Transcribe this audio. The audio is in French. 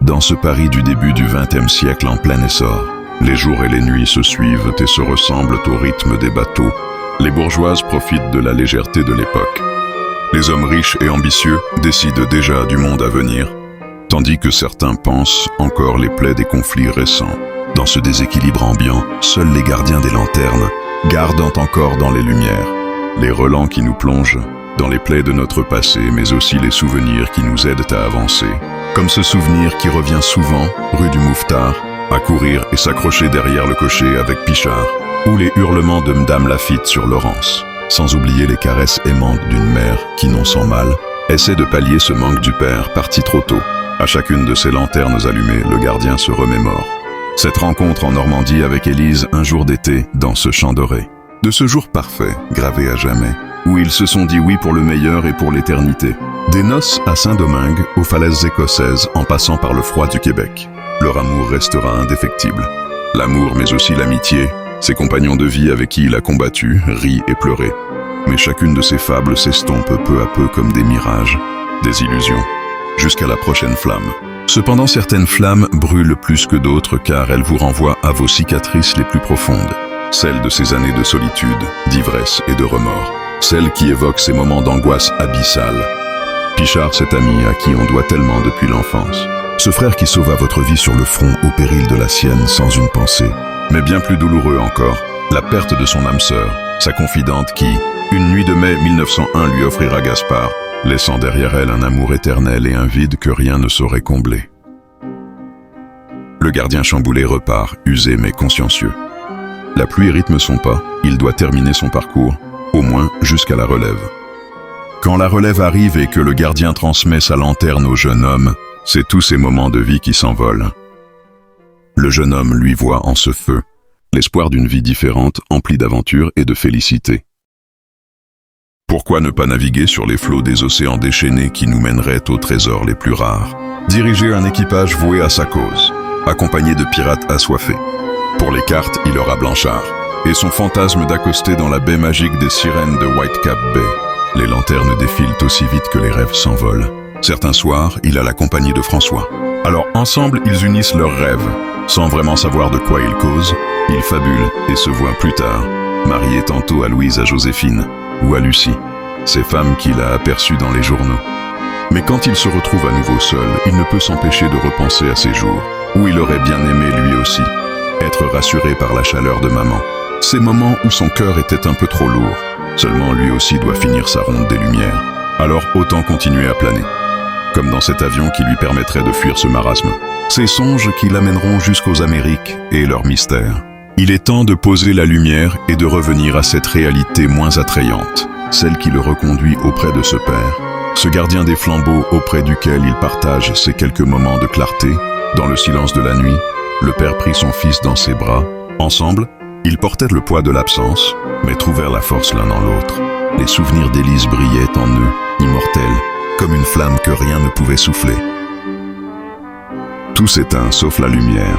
Dans ce Paris du début du XXe siècle en plein essor, les jours et les nuits se suivent et se ressemblent au rythme des bateaux. Les bourgeoises profitent de la légèreté de l'époque. Les hommes riches et ambitieux décident déjà du monde à venir, tandis que certains pensent encore les plaies des conflits récents. Dans ce déséquilibre ambiant, seuls les gardiens des lanternes, gardant encore dans les lumières, les relents qui nous plongent dans les plaies de notre passé, mais aussi les souvenirs qui nous aident à avancer. Comme ce souvenir qui revient souvent, rue du Mouffetard, à courir et s'accrocher derrière le cocher avec Pichard, ou les hurlements de Madame Lafitte sur Laurence, sans oublier les caresses aimantes d'une mère qui, non sans mal, essaie de pallier ce manque du père parti trop tôt. À chacune de ces lanternes allumées, le gardien se remémore cette rencontre en Normandie avec Élise un jour d'été dans ce champ doré. De ce jour parfait, gravé à jamais, où ils se sont dit oui pour le meilleur et pour l'éternité. Des noces à Saint-Domingue, aux falaises écossaises, en passant par le froid du Québec. Leur amour restera indéfectible. L'amour, mais aussi l'amitié, ses compagnons de vie avec qui il a combattu, ri et pleuré. Mais chacune de ces fables s'estompe peu à peu comme des mirages, des illusions, jusqu'à la prochaine flamme. Cependant, certaines flammes brûlent plus que d'autres car elles vous renvoient à vos cicatrices les plus profondes. Celles de ces années de solitude, d'ivresse et de remords. Celles qui évoquent ces moments d'angoisse abyssale. Pichard, cet ami à qui on doit tellement depuis l'enfance. Ce frère qui sauva votre vie sur le front au péril de la sienne sans une pensée. Mais bien plus douloureux encore, la perte de son âme sœur, sa confidente qui, une nuit de mai 1901, lui offrira Gaspard, laissant derrière elle un amour éternel et un vide que rien ne saurait combler. Le gardien chamboulé repart, usé mais consciencieux. La pluie rythme son pas, il doit terminer son parcours, au moins jusqu'à la relève. Quand la relève arrive et que le gardien transmet sa lanterne au jeune homme, c'est tous ces moments de vie qui s'envolent. Le jeune homme lui voit en ce feu l'espoir d'une vie différente, emplie d'aventures et de félicité. Pourquoi ne pas naviguer sur les flots des océans déchaînés qui nous mèneraient aux trésors les plus rares? Diriger un équipage voué à sa cause, accompagné de pirates assoiffés. Pour les cartes, il aura Blanchard, et son fantasme d'accoster dans la baie magique des sirènes de Whitecap Bay. Les lanternes défilent aussi vite que les rêves s'envolent. Certains soirs, il a la compagnie de François. Alors ensemble, ils unissent leurs rêves. Sans vraiment savoir de quoi ils causent, ils fabulent et se voient plus tard, mariés tantôt à Louise, à Joséphine, ou à Lucie, ces femmes qu'il a aperçues dans les journaux. Mais quand il se retrouve à nouveau seul, il ne peut s'empêcher de repenser à ces jours, où il aurait bien aimé lui aussi, être rassuré par la chaleur de maman. Ces moments où son cœur était un peu trop lourd, seulement lui aussi doit finir sa ronde des lumières. Alors autant continuer à planer, comme dans cet avion qui lui permettrait de fuir ce marasme. Ces songes qui l'amèneront jusqu'aux Amériques et leurs mystères. Il est temps de poser la lumière et de revenir à cette réalité moins attrayante, celle qui le reconduit auprès de ce père, ce gardien des flambeaux auprès duquel il partage ces quelques moments de clarté. Dans le silence de la nuit, le père prit son fils dans ses bras. Ensemble, ils portaient le poids de l'absence, mais trouvèrent la force l'un dans l'autre. Les souvenirs d'Élise brillaient en eux, immortels, comme une flamme que rien ne pouvait souffler. Tout s'éteint sauf la lumière.